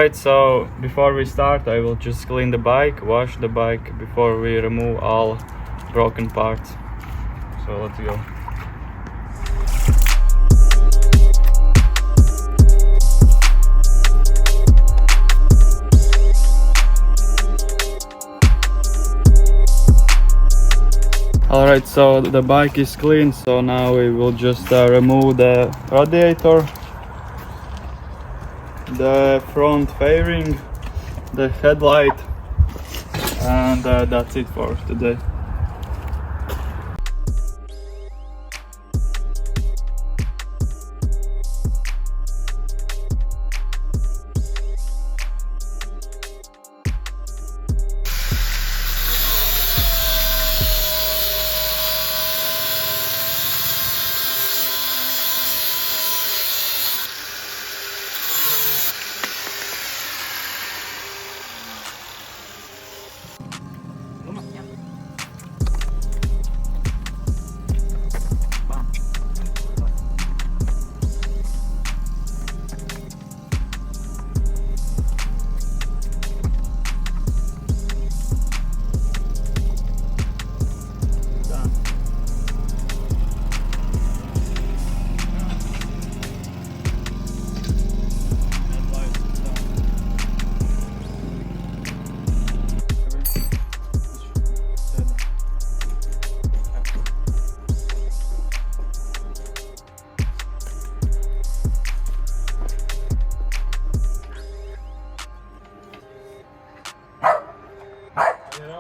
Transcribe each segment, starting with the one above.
Alright, so before we start I will just clean the bike, wash the bike before we remove all broken parts. So let's go. Alright, so the bike is clean, so now we will just remove the radiator, the front fairing, the headlight, and that's it for today.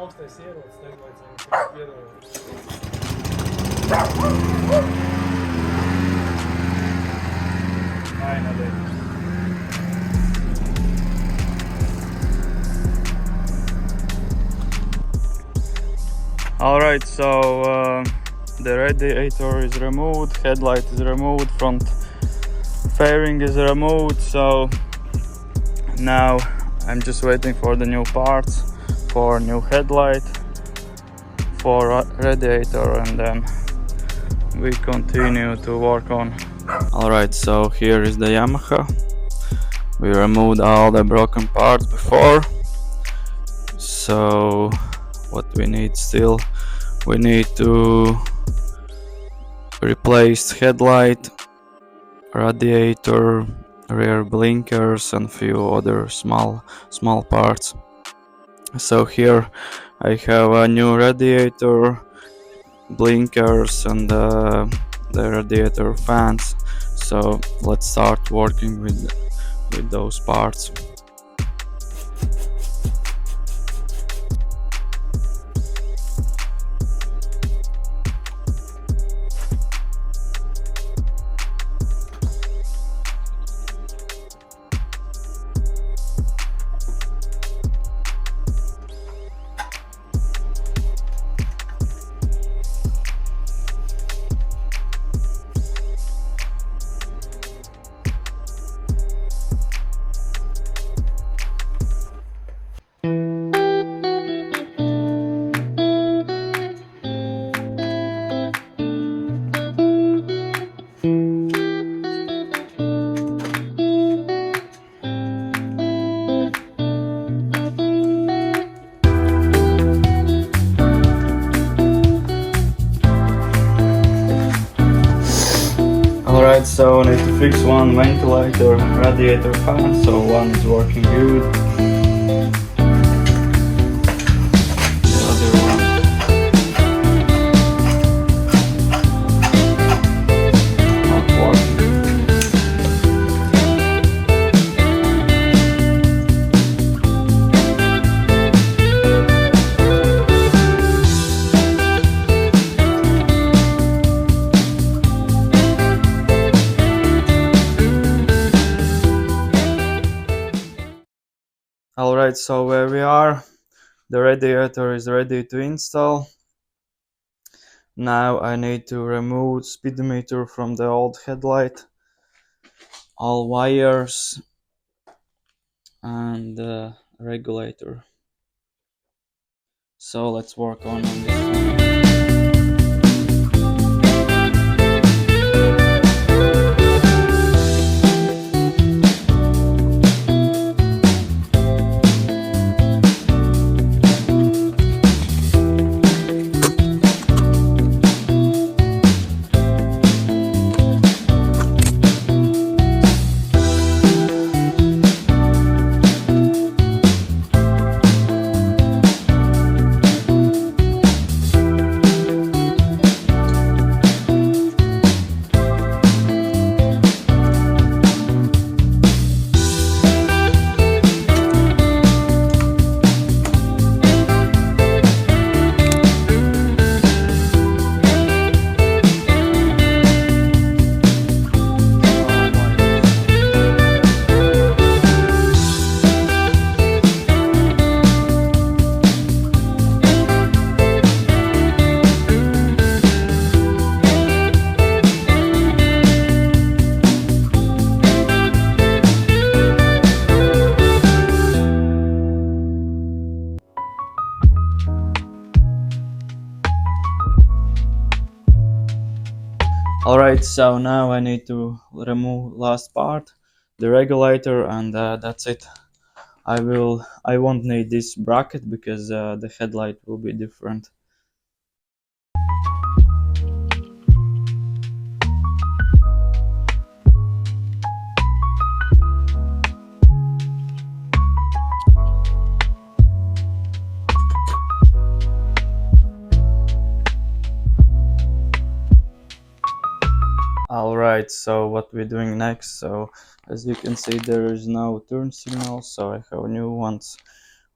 Augstais ierodas, nevajadzēja piedāvāt. Finally. Alright, so the radiator is removed, headlight is removed, front fairing is removed, so now I'm just waiting for the new parts, for new headlight, for radiator, and then we continue to work on. Alright, so here is the Yamaha. We removed all the broken parts before, so what we need still, we need to replace headlight, radiator, rear blinkers, and few other small parts. So here I have a new radiator, blinkers, and the radiator fans. So let's start working with those parts. Alright, so I need to fix one ventilator, radiator fan, so one is working good. The other one not working. Alright, so where we are, the radiator is ready to install. Now I need to remove speedometer from the old headlight, all wires, and the regulator. So let's work on this. Alright, so now I need to remove last part, the regulator, and that's it. I won't need this bracket because the headlight will be different. Alright, so what we're doing next, so as you can see there is no turn signal, so I have new ones.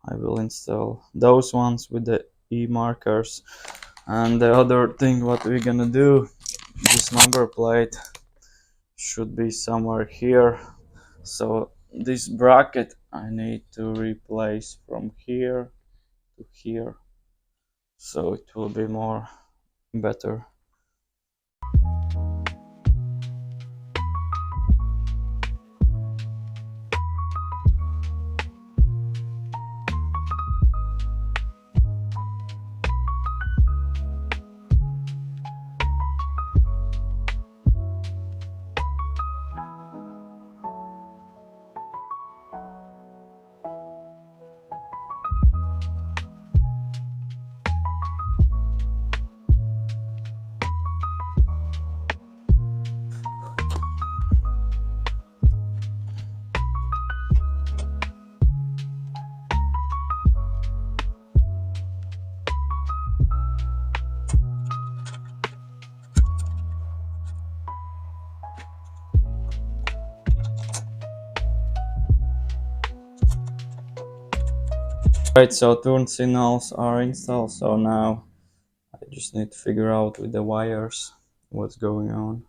I will install those ones with the E markers. And the other thing what we're gonna do, this number plate should be somewhere here. So this bracket I need to replace from here to here, so it will be more better. Right, so turn signals are installed, so now I just need to figure out with the wires what's going on.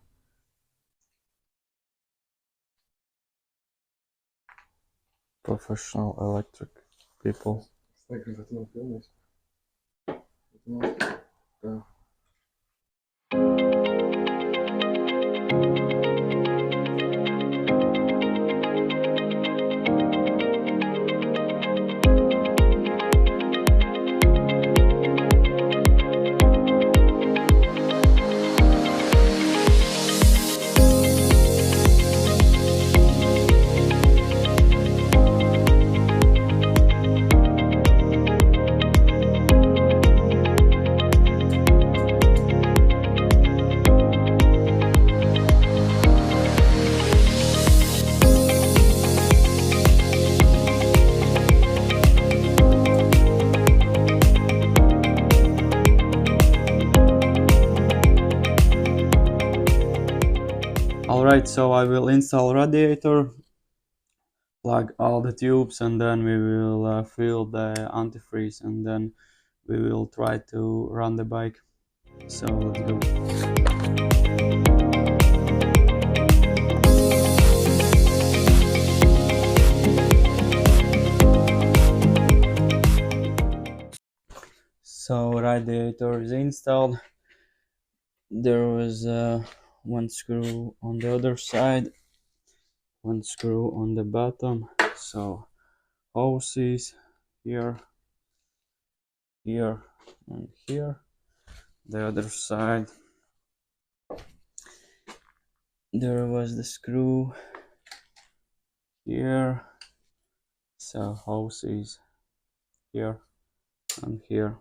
Professional electric people. Alright, so I will install radiator, plug all the tubes, and then we will fill the antifreeze, and then we will try to run the bike. So let's go. So radiator is installed. There was one screw on the other side, one screw on the bottom. So hoses here, here, and here. The other side, there was the screw here. So hoses here and here.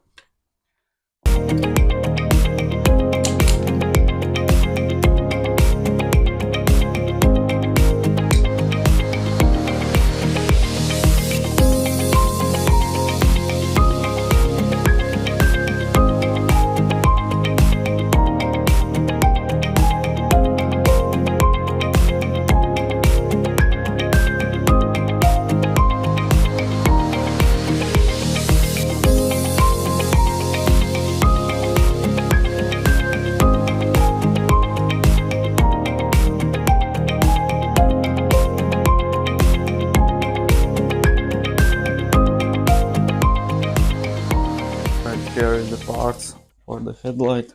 Here is the parts for the headlight.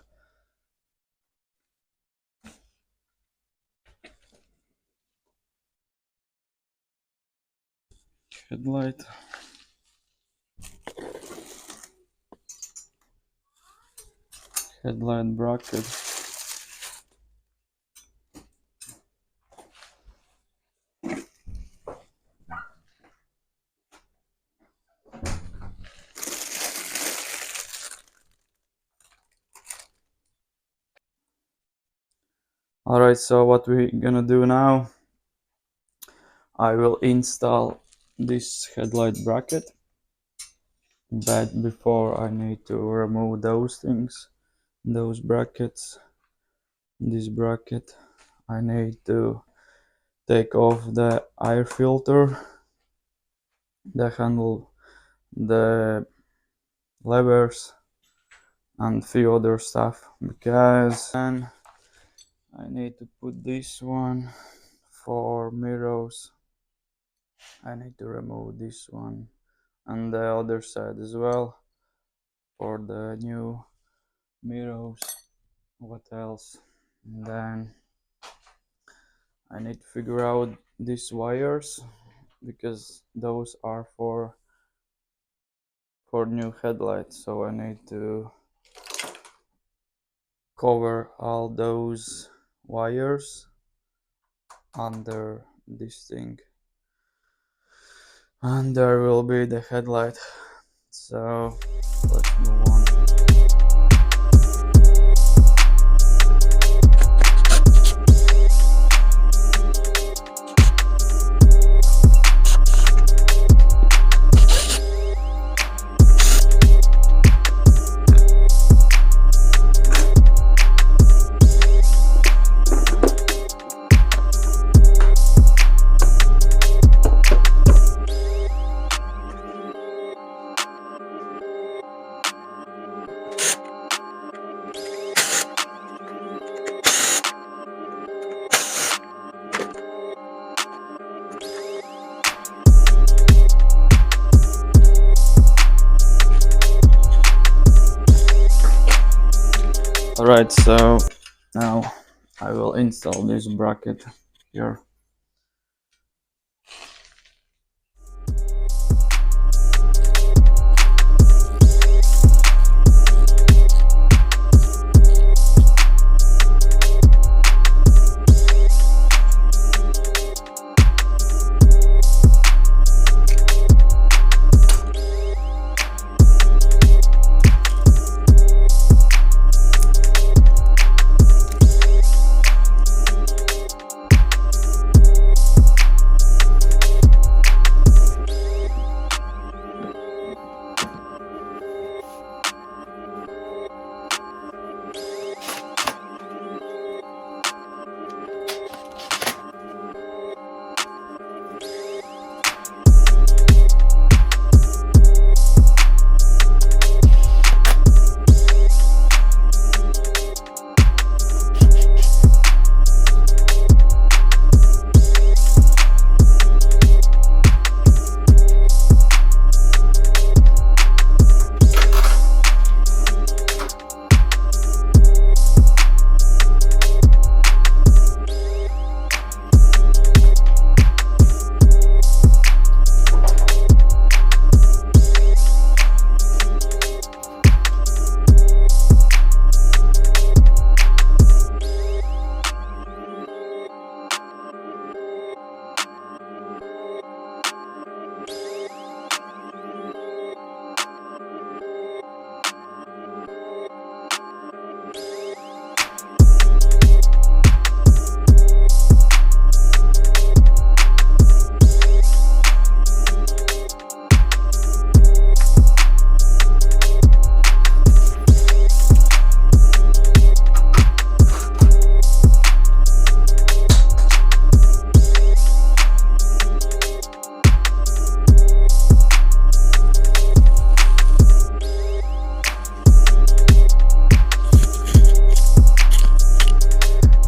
Headlight. Headlight bracket. Alright, so what we're gonna do now, I will install this headlight bracket, but before I need to remove those things, those brackets, this bracket. I need to take off the air filter, the handle, the levers, and few other stuff, because then I need to put this one for mirrors. I need to remove this one and the other side as well for the new mirrors. What else? And then I need to figure out these wires, because those are for new headlights, so I need to cover all those wires under this thing, and there will be the headlight. So let's move on. Alright, so now I will install this bracket here.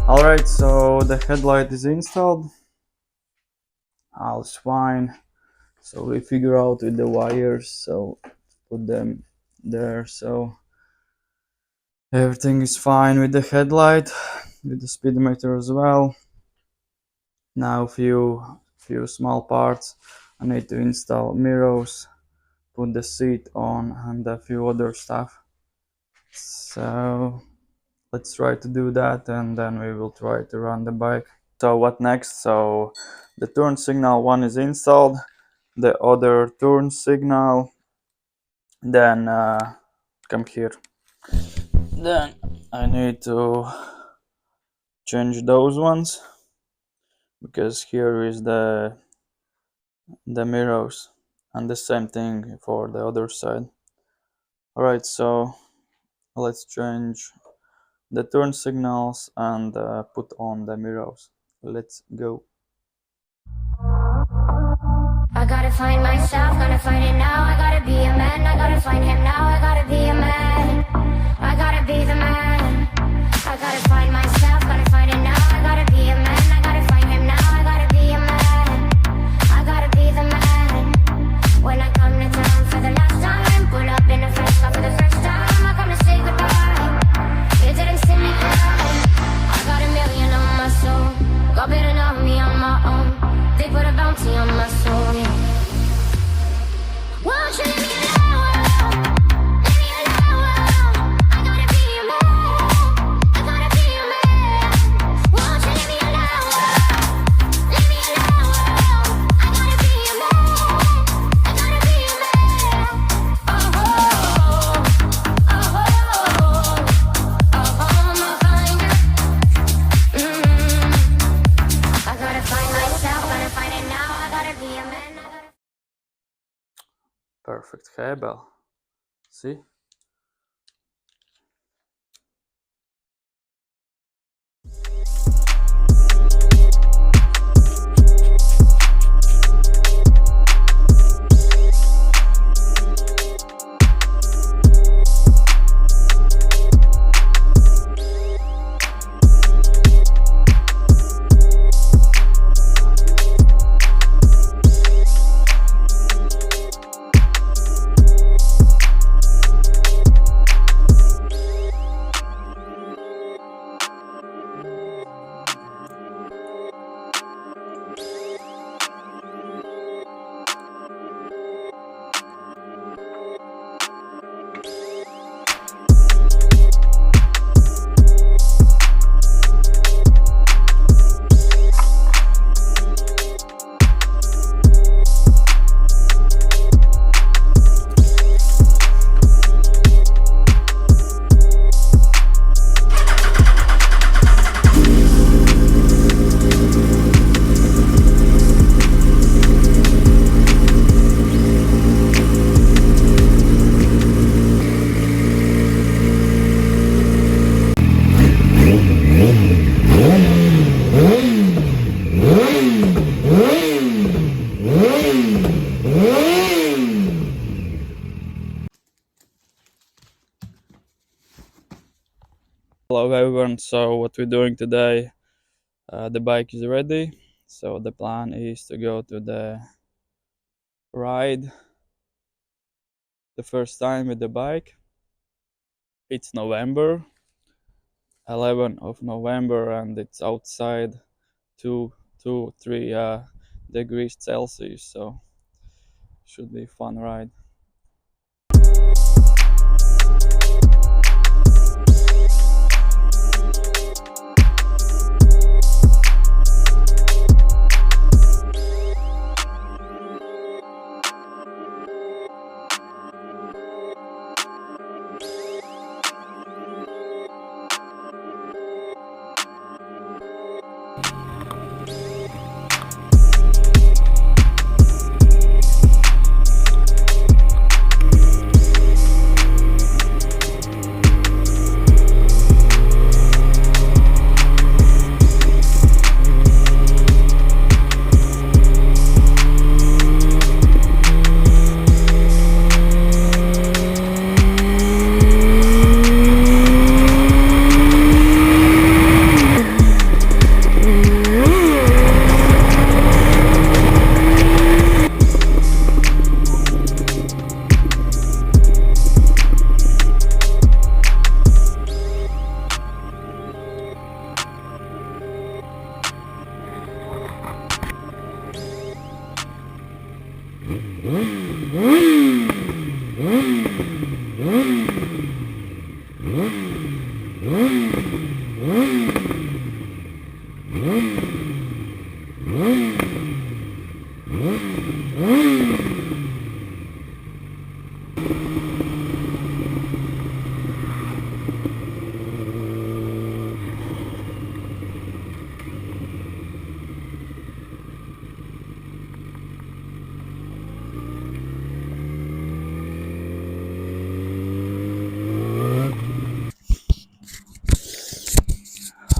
Alright, so the headlight is installed. All is fine. So we figure out with the wires, so put them there. So everything is fine with the headlight, with the speedometer as well. Now few small parts. I need to install mirrors, put the seat on, and a few other stuff. So let's try to do that, and then we will try to run the bike. So what next? So the turn signal one is installed, the other turn signal, then come here. Then I need to change those ones, because here is the mirrors, and the same thing for the other side. Alright, so let's change the turn signals and put on the mirrors. Let's go. I gotta find myself, gotta find it now. I gotta be a man, I gotta find him now. I gotta be a man, I gotta be the man. I gotta find myself, gotta find it now. I gotta be a man, I gotta find him now. I gotta be a man, I gotta be the man. When I come to town for the last time, pull up in a fresh car for the first time. I come to say goodbye, you didn't see me cry. I got a million on my soul, got better know me on my own. They put a bounty on my soul, yeah. Won't you leave me alone? Leave me alone. I gotta be a man, I gotta be a man. Won't you leave me alone? Leave me alone. I gotta be a man, I gotta be a man. Oh, oh, oh, my finder. I gotta find myself, gotta find it now. I gotta be a man. Perfect cable. See? Hello everyone, so what we're doing today, the bike is ready, so the plan is to go to the ride the first time with the bike. It's November, 11th of November, and it's outside 3 degrees Celsius, so should be a fun ride.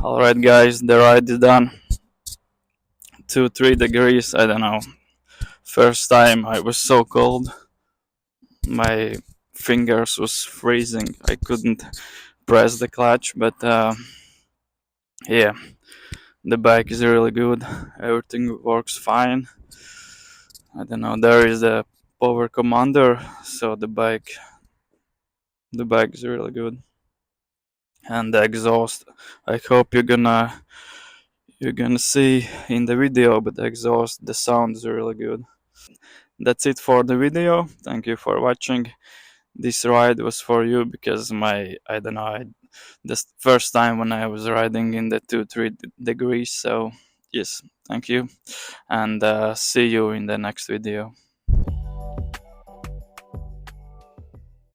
Alright guys, the ride is done. 2-3 degrees, I don't know. First time I was so cold. My fingers was freezing. I couldn't press the clutch, but yeah, the bike is really good. Everything works fine. I don't know, there is a power commander, so the bike is really good. And the exhaust, I hope you're gonna see in the video, but the exhaust, the sound is really good. That's it for the video. Thank you for watching. This ride was for you because I don't know, this first time when I was riding in the 2-3 degrees. So yes, thank you, and see you in the next video.